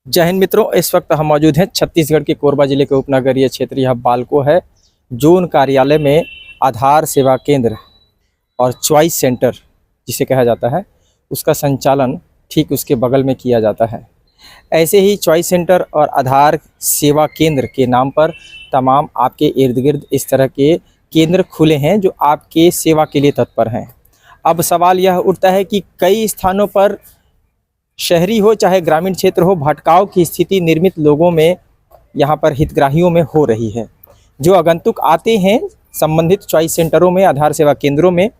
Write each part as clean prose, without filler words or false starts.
जय हिंद मित्रों, इस वक्त हम मौजूद हैं छत्तीसगढ़ के कोरबा जिले के उपनगरीय क्षेत्र यह बालको है। जोन कार्यालय में आधार सेवा केंद्र और चॉइस सेंटर जिसे कहा जाता है उसका संचालन ठीक उसके बगल में किया जाता है। ऐसे ही चॉइस सेंटर और आधार सेवा केंद्र के नाम पर तमाम आपके इर्द गिर्द इस तरह के केंद्र खुले हैं जो आपके सेवा के लिए तत्पर हैं। अब सवाल यह उठता है कि कई स्थानों पर शहरी हो चाहे ग्रामीण क्षेत्र हो, भटकाव की स्थिति निर्मित लोगों में यहाँ पर हितग्राहियों में हो रही है। जो आगंतुक आते हैं संबंधित चॉइस सेंटरों में, आधार सेवा केंद्रों में,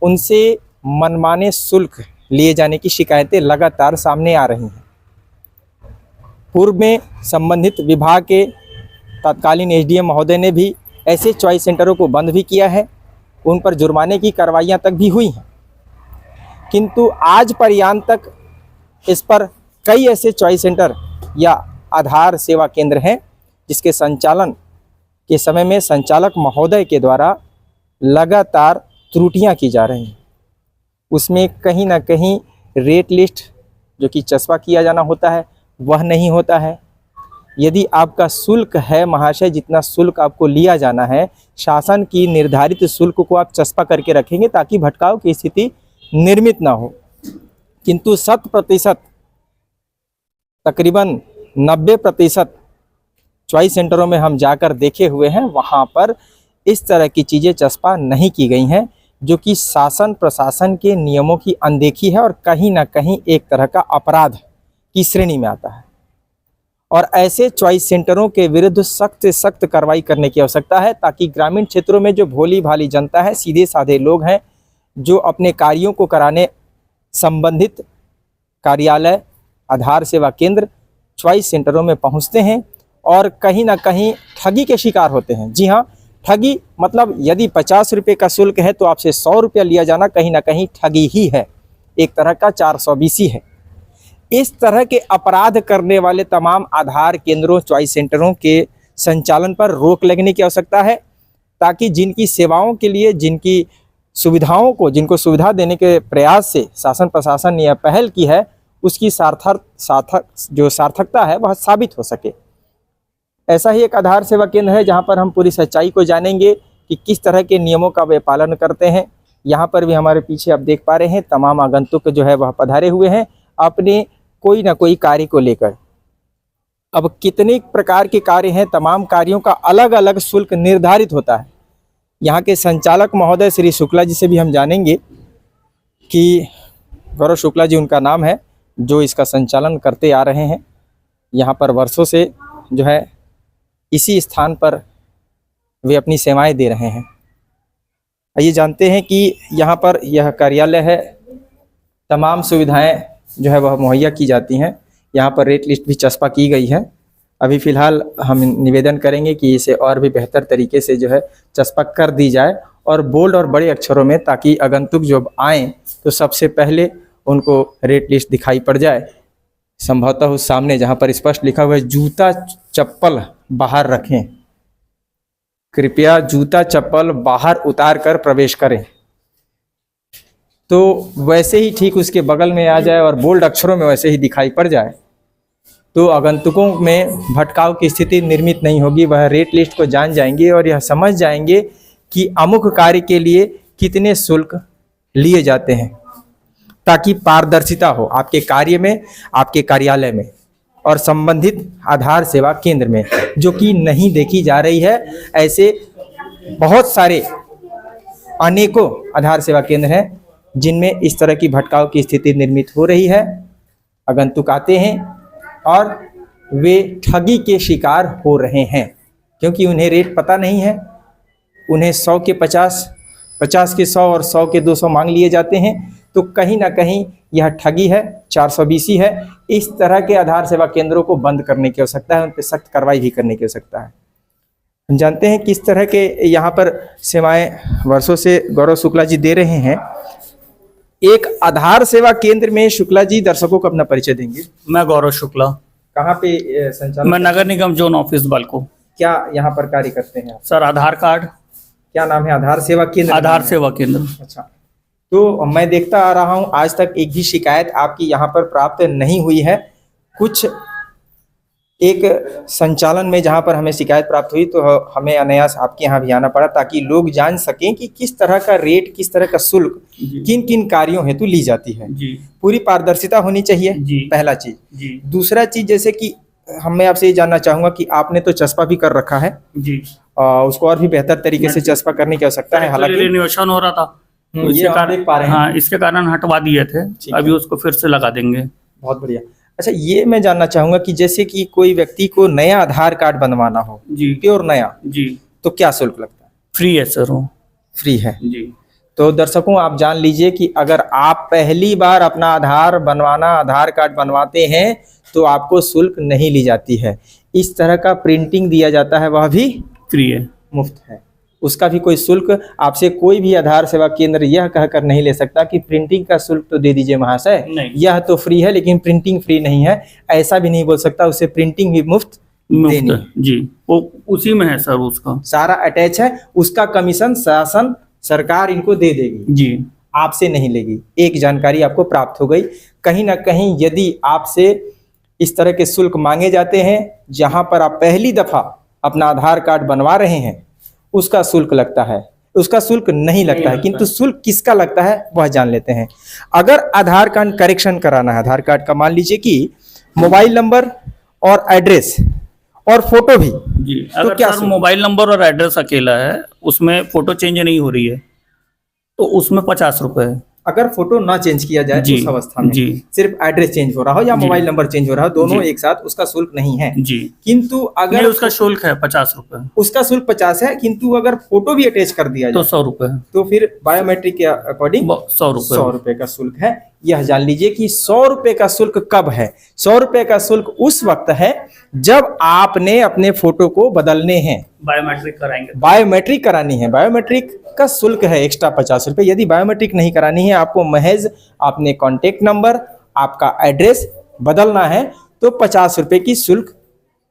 उनसे मनमाने शुल्क लिए जाने की शिकायतें लगातार सामने आ रही हैं। पूर्व में संबंधित विभाग के तत्कालीन एसडीएम महोदय ने भी ऐसे चॉइस सेंटरों को बंद भी किया है, उन पर जुर्माने की कार्रवाइयाँ तक भी हुई हैं। किंतु आज पर्यंत तक इस पर कई ऐसे चॉइस सेंटर या आधार सेवा केंद्र हैं जिसके संचालन के समय में संचालक महोदय के द्वारा लगातार त्रुटियां की जा रही हैं। उसमें कहीं ना कहीं रेट लिस्ट जो कि चस्पा किया जाना होता है वह नहीं होता है। यदि आपका शुल्क है महाशय, जितना शुल्क आपको लिया जाना है, शासन की निर्धारित शुल्क को आप चस्पा करके रखेंगे ताकि भटकाव की स्थिति निर्मित ना हो। किंतु 100% तकरीबन 90% चॉइस सेंटरों में हम जाकर देखे हुए हैं, वहाँ पर इस तरह की चीज़ें चस्पा नहीं की गई हैं जो कि शासन प्रशासन के नियमों की अनदेखी है और कहीं ना कहीं एक तरह का अपराध की श्रेणी में आता है। और ऐसे चॉइस सेंटरों के विरुद्ध सख्त से सख्त कार्रवाई करने की आवश्यकता है ताकि ग्रामीण क्षेत्रों में जो भोली भाली जनता है, सीधे साधे लोग हैं जो अपने कार्यों को कराने संबंधित कार्यालय, आधार सेवा केंद्र, चॉइस सेंटरों में पहुंचते हैं और कहीं ना कहीं ठगी के शिकार होते हैं। जी हाँ, ठगी मतलब यदि 50 रुपये का शुल्क है तो आपसे 100 रुपया लिया जाना कहीं ना कहीं ठगी ही है, एक तरह का 420 है। इस तरह के अपराध करने वाले तमाम आधार केंद्रों, चॉइस सेंटरों के संचालन पर रोक लगने की आवश्यकता है ताकि जिनकी सेवाओं के लिए, जिनकी सुविधाओं को, जिनको सुविधा देने के प्रयास से शासन प्रशासन ने यह पहल की है, उसकी सार्थकता है वह साबित हो सके। ऐसा ही एक आधार सेवा केंद्र है जहां पर हम पूरी सच्चाई को जानेंगे कि किस तरह के नियमों का वे पालन करते हैं। यहाँ पर भी हमारे पीछे आप देख पा रहे हैं तमाम आगंतुक जो है वह पधारे हुए हैं अपने कोई ना कोई कार्य को लेकर। अब कितने प्रकार के कार्य हैं, तमाम कार्यों का अलग अलग शुल्क निर्धारित होता है। यहाँ के संचालक महोदय श्री शुक्ला जी से भी हम जानेंगे कि गौरव शुक्ला जी उनका नाम है, जो इसका संचालन करते आ रहे हैं। यहाँ पर वर्षों से जो है इसी स्थान पर वे अपनी सेवाएं दे रहे हैं। आइए जानते हैं कि यहाँ पर यह कार्यालय है, तमाम सुविधाएं जो है वह मुहैया की जाती हैं। यहाँ पर रेट लिस्ट भी चस्पा की गई है। अभी फ़िलहाल हम निवेदन करेंगे कि इसे और भी बेहतर तरीके से जो है चस्पा कर दी जाए और बोल्ड और बड़े अक्षरों में, ताकि आगंतुक जब आएँ तो सबसे पहले उनको रेट लिस्ट दिखाई पड़ जाए। संभवतः उस सामने जहाँ पर स्पष्ट लिखा हुआ है जूता चप्पल बाहर रखें, कृपया जूता चप्पल बाहर उतार कर प्रवेश करें, तो वैसे ही ठीक उसके बगल में आ जाए और बोल्ड अक्षरों में वैसे ही दिखाई पड़ जाए तो आगंतुकों में भटकाव की स्थिति निर्मित नहीं होगी। वह रेट लिस्ट को जान जाएंगे और यह समझ जाएंगे कि अमुक कार्य के लिए कितने शुल्क लिए जाते हैं, ताकि पारदर्शिता हो आपके कार्य में, आपके कार्यालय में और संबंधित आधार सेवा केंद्र में, जो कि नहीं देखी जा रही है। ऐसे बहुत सारे अनेकों आधार सेवा केंद्र हैं जिनमें इस तरह की भटकाव की स्थिति निर्मित हो रही है। आगंतुक आते हैं और वे ठगी के शिकार हो रहे हैं क्योंकि उन्हें रेट पता नहीं है। उन्हें 100 के 50, 50 के 100 और 100 के 200 मांग लिए जाते हैं, तो कहीं ना कहीं यह ठगी है, 420 है। इस तरह के आधार सेवा केंद्रों को बंद करने की आवश्यकता है, उन पर सख्त कार्रवाई भी करने की आवश्यकता है। हम जानते हैं किस तरह के यहाँ पर सेवाएं वर्षों से गौरव शुक्ला जी दे रहे हैं। एक आधार सेवा केंद्र में शुक्ला जी दर्शकों को अपना परिचय देंगे। मैं गौरव शुक्ला। कहाँ पे संचालन? मैं नगर निगम जोन ऑफिस बालको। क्या यहाँ पर कार्य करते हैं आप? सर आधार कार्ड। क्या नाम है? आधार सेवा केंद्र। आधार सेवा केंद्र। अच्छा, तो मैं देखता आ रहा हूँ आज तक एक भी शिकायत आपकी यहाँ पर प्राप्त नहीं हुई है। कुछ एक संचालन में जहां पर हमें शिकायत प्राप्त हुई तो हमें अनायास आपके यहाँ भी आना पड़ा ताकि लोग जान सकें कि किस तरह का रेट, किस तरह का शुल्क जी किन किन कार्यों हेतु ली जाती है। जी पूरी पारदर्शिता होनी चाहिए, जी पहला चीज। जी दूसरा चीज, जैसे कि मैं आपसे ये जानना चाहूंगा कि आपने तो चस्पा भी कर रखा है, जी। उसको और भी बेहतर तरीके से चस्पा करने की आवश्यकता है। हालांकि रिनोवेशन हो रहा था तो ये इसके आप कारण, देख पा रहे हैं। हाँ, इसके कारण हटवा दिए थे, ठीक है। अभी उसको फिर से लगा देंगे। बहुत बढ़िया। अच्छा, ये मैं जानना चाहूंगा कि जैसे कि कोई व्यक्ति को नया आधार कार्ड बनवाना हो, जी प्योर नया, जी। तो क्या शुल्क लगता है? फ्री है सर वो। फ्री है। जी तो दर्शकों, आप जान लीजिए कि अगर आप पहली बार अपना आधार कार्ड बनवाते हैं तो आपको शुल्क नहीं ली जाती है। इस तरह का प्रिंटिंग दिया जाता है, वह भी फ्री है, मुफ्त है, उसका भी कोई शुल्क आपसे कोई भी आधार सेवा केंद्र यह कहकर नहीं ले सकता कि प्रिंटिंग का शुल्क तो दे दीजिए महाशय, नहीं। यह तो फ्री है लेकिन प्रिंटिंग फ्री नहीं है, ऐसा भी नहीं बोल सकता। उसे प्रिंटिंग भी मुफ्त देनी है। जी, वो उसी में है सर, उसका सारा अटैच है, उसका कमीशन शासन सरकार इनको दे देगी, जी आपसे नहीं लेगी। एक जानकारी आपको प्राप्त हो गई। कहीं ना कहीं यदि आपसे इस तरह के शुल्क मांगे जाते हैं जहां पर आप पहली दफा अपना आधार कार्ड बनवा रहे हैं, उसका शुल्क लगता है, उसका शुल्क नहीं लगता है। किंतु शुल्क किसका लगता है वह जान लेते हैं। अगर आधार कार्ड करेक्शन कराना है, आधार कार्ड का मान लीजिए कि मोबाइल नंबर और एड्रेस और फोटो भी, जी। तो अगर क्या सर मोबाइल नंबर और एड्रेस अकेला है, उसमें फोटो चेंज नहीं हो रही है, तो उसमें 50 रुपए है। अगर फोटो ना चेंज किया जाए जी, उस अवस्था में, जी। सिर्फ एड्रेस चेंज हो रहा हो या जी। मोबाइल नंबर चेंज हो रहा हो, दोनों जी। एक साथ, उसका शुल्क नहीं है। जी, किंतु नहीं, अगर उसका शुल्क है 50 रुपए, उसका शुल्क 50 है, किंतु अगर फोटो भी अटैच कर दिया तो जाए 100 रुपए, तो फिर बायोमेट्रिक के अकॉर्डिंग 100 रुपए। 100 रुपए का शुल्क है। यह जान लीजिए कि 100 रुपए का शुल्क कब है। 100 रुपए का शुल्क उस वक्त है जब आपने अपने फोटो को बदलने हैं, बायोमेट्रिक कराएंगे। बायोमेट्रिक करानी है। बायोमेट्रिक का शुल्क है एक्स्ट्रा 50 रुपए। यदि बायोमेट्रिक नहीं करानी है, आपको महज अपने कॉन्टेक्ट नंबर, आपका एड्रेस बदलना है, तो 50 रुपए की शुल्क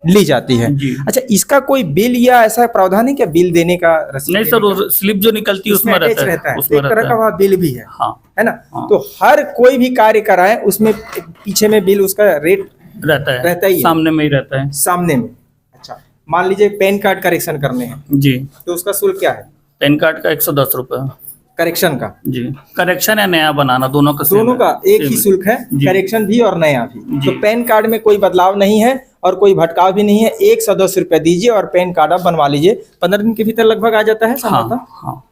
ली जाती है। जी। अच्छा, इसका कोई बिल या ऐसा प्रावधान है क्या, बिल देने का, रसीद नहीं देने सर, का? वो स्लिप जो निकलती है उसमें attach रहता है, तो उसमें एक तरह रहता का है। वह बिल भी है, हाँ है ना? हाँ। तो हर कोई भी कार्य कराए उसमें पीछे में बिल, उसका रेट रहता ही है। सामने में ही रहता है। सामने में। अच्छा, मान लीजिए पैन कार्ड करेक्शन करने हैं जी, तो उसका शुल्क क्या है? पैन कार्ड का 110 रुपए। करेक्शन का, जी, करेक्शन या नया बनाना, दोनों का same दोनों है, का एक same ही है। शुल्क है, जी। करेक्शन भी और नया भी। जी। तो पैन कार्ड में कोई बदलाव नहीं है और कोई भटकाव भी नहीं है। 110 रुपया दीजिए और पैन कार्ड आप बनवा लीजिए, 15 दिन के भीतर लगभग आ जाता है संभवतः। हाँ हाँ।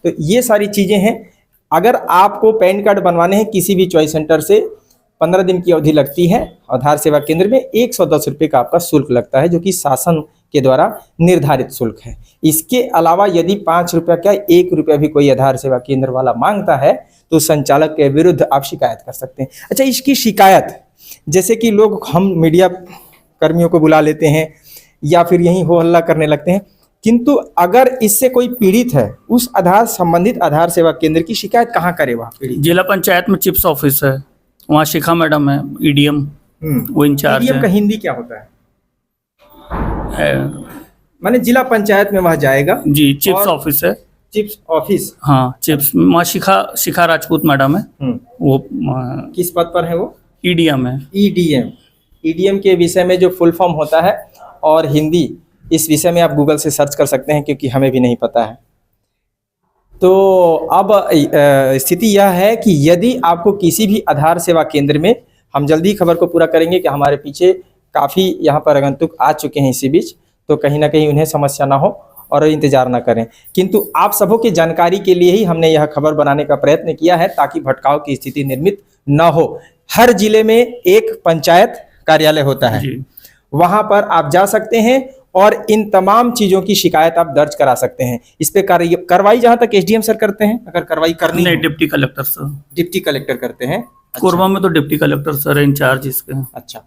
तो ये सारी चीजें हैं। अगर आपको पैन कार्ड बनवाने हैं किसी भी चॉइस सेंटर से, 15 दिन की अवधि लगती है। आधार सेवा केंद्र में 110 रुपये का आपका शुल्क लगता है, जो कि शासन के द्वारा निर्धारित शुल्क है। इसके अलावा यदि 5 रुपया क्या 1 रुपया भी कोई आधार सेवा केंद्र वाला मांगता है तो संचालक के विरुद्ध आप शिकायत कर सकते हैं। अच्छा, इसकी शिकायत, जैसे कि लोग, हम मीडिया कर्मियों को बुला लेते हैं या फिर यहीं हो हल्ला करने लगते हैं, किंतु अगर इससे कोई पीड़ित है, उस आधार संबंधित आधार सेवा केंद्र की शिकायत कहाँ करे वह पीड़ित? जिला पंचायत में चिप्स ऑफिस है, वहाँ शिखा मैडम है, ईडीएम, वो इंचार्ज EDM का है। हिंदी क्या होता है? है। माने जिला पंचायत में वह जाएगा। जी, चिप्स और ऑफिस है। Chips office. हाँ, चिप्स, वहाँ शिखा राजपूत मैडम है, वो किस पद पर है वो? ईडीएम है। EDM। EDM के विषय में जो फुल फॉर्म होता है और हिंदी, इस विषय में आप गूगल से सर्च कर सकते हैं, क्योंकि हमें भी नहीं पता है। तो अब स्थिति यह है कि यदि आपको किसी भी आधार सेवा केंद्र में, हम जल्दी खबर को पूरा करेंगे कि हमारे पीछे काफ़ी यहाँ पर आगंतुक आ चुके हैं इसी बीच, तो कहीं ना कहीं उन्हें समस्या ना हो और इंतजार ना करें। किंतु आप सबों की जानकारी के लिए ही हमने यह खबर बनाने का प्रयत्न किया है, ताकि भटकाव की स्थिति निर्मित न हो। हर जिले में एक पंचायत कार्यालय होता है, जी। वहां पर आप जा सकते हैं और इन तमाम चीजों की शिकायत आप दर्ज करा सकते हैं। इस पे कार्रवाई जहां तक SDM सर करते हैं, अगर कार्रवाई करनी नहीं, हो, deputy collector sir. Deputy collector करते हैं। कोरबा में तो डिप्टी कलेक्टर सर है इंचार्ज इसके। अच्छा,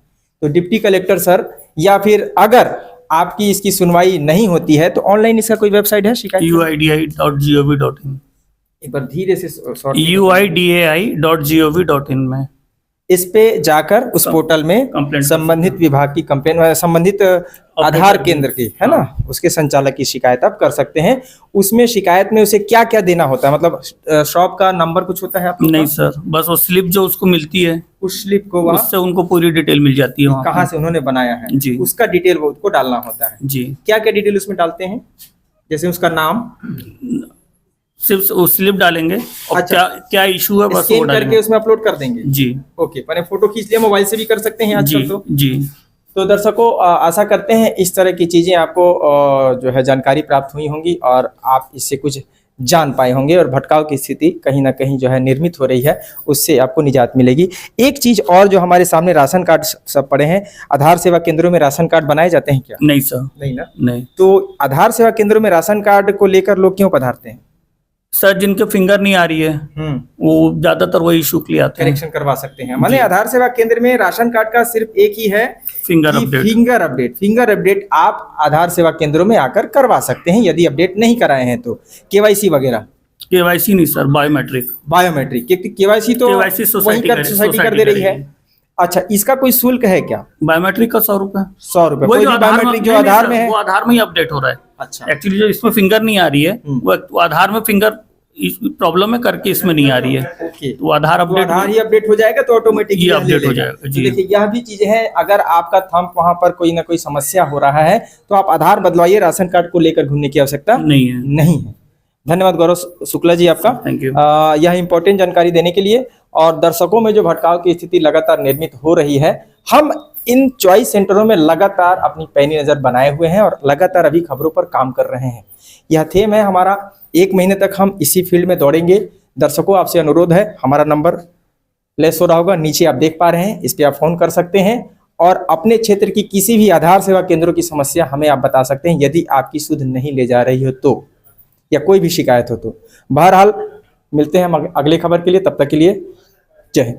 तो डिप्टी कलेक्टर सर, या फिर अगर आपकी इसकी सुनवाई नहीं होती है तो ऑनलाइन इसका कोई वेबसाइट है शिकायत? uidi.gov.in। एक बार धीरे से uidai.gov.in में। इस पे जाकर उस पोर्टल में कंप्लेंट कर संबंधित विभाग की कंप्लेन, संबंधित आधार केंद्र की, है ना, उसके संचालक की शिकायत आप कर सकते हैं। उसमें शिकायत में उसे क्या क्या देना होता है, मतलब शॉप का नंबर कुछ होता है आप लोग नहीं का? सर, बस वो स्लिप जो उसको मिलती है उस स्लिप को वहाँ उससे उनको पूरी डिटेल मिल जाती है वहाँ कहाँ से उन्होंने बनाया है जी। उसका डिटेल वो उसको डालना होता है। जी। क्या क्या डिटेल उसमें डालते हैं, जैसे उसका नाम, सिर्फ वो स्लिप डालेंगे और अच्छा। क्या क्या इशू है बस वो स्कैन करके डालेंगे। उसमें अपलोड कर देंगे। जी ओके, मैंने फोटो खींच लिया, मोबाइल से भी कर सकते हैं जी आजकल तो। जी। तो दर्शकों, आशा करते हैं इस तरह की चीज़ें आपको जो है जानकारी प्राप्त हुई होंगी और आप इससे कुछ जान पाए होंगे और भटकाव की स्थिति कहीं ना कहीं जो है निर्मित हो रही है, उससे आपको निजात मिलेगी। एक चीज़ और जो हमारे सामने, राशन कार्ड सब पड़े हैं, आधार सेवा केंद्रों में राशन कार्ड बनाए जाते हैं क्या? नहीं सर, नहीं ना। नहीं तो आधार सेवा केंद्रों में राशन कार्ड को लेकर लोग क्यों पधारते हैं? सर, जिनके फिंगर नहीं आ रही है वो ज्यादातर वही इशू के लिए आते हैं। करेक्शन करवा सकते हैं। माने जी। आधार सेवा केंद्र में राशन कार्ड का सिर्फ एक ही है, फिंगर कि अपडेट। फिंगर अपडेट आप आधार सेवा केंद्रों में आकर करवा सकते हैं यदि अपडेट नहीं कराए हैं तो। केवाईसी वगैरह, केवाईसी नहीं सर, बायोमेट्रिक। बायोमेट्रिक, क्योंकि केवाईसी तो केवाईसी सोसाइटी सोसाइटी कर दे रही है। अच्छा, इसका कोई शुल्क है क्या? बायोमेट्रिक का 100 रुपए। 100 रुपए। वही कोई जो भी बायोमेट्रिक जो नहीं, नहीं आधार सर, में है, वो आधार में ही अपडेट हो रहा है। अच्छा, एक्चुअली जो इसमें फिंगर नहीं आ रही है वो आधार में फिंगर प्रॉब्लम है करके इसमें नहीं आ रही है। ओके, तो आधार तो अपडेट आधार ही अपडेट हो जाएगा तो ऑटोमेटिक ये अपडेट हो जाएगा। तो जी। देखिए, यह भी चीजें हैं, अगर आपका थंब वहां पर कोई ना कोई समस्या हो रहा है तो आप आधार बदलवाइए, राशन कार्ड को लेकर घूमने की आवश्यकता नहीं है। नहीं है। धन्यवाद गौरव शुक्ला जी आपका, थैंक यू। यह इंपॉर्टेंट जानकारी देने के लिए। और दर्शकों में जो भटकाव की स्थिति लगातार निर्मित हो रही है, हम इन चॉइस सेंटरों में लगातार अपनी पैनी नजर बनाए हुए हैं और लगातार अभी खबरों पर काम कर रहे हैं। यह थीम है हमारा, 1 महीने तक हम इसी फील्ड में दौड़ेंगे। दर्शकों, आपसे अनुरोध है, हमारा नंबर प्लेस हो रहा होगा, नीचे आप देख पा रहे हैं, इस पर आप फोन कर सकते हैं और अपने क्षेत्र की किसी भी आधार सेवा केंद्रों की समस्या हमें आप बता सकते हैं, यदि आपकी सुध नहीं ले जा रही हो तो, या कोई भी शिकायत हो तो। बहरहाल मिलते हैं हम अगले खबर के लिए, तब तक के लिए जय हिंद।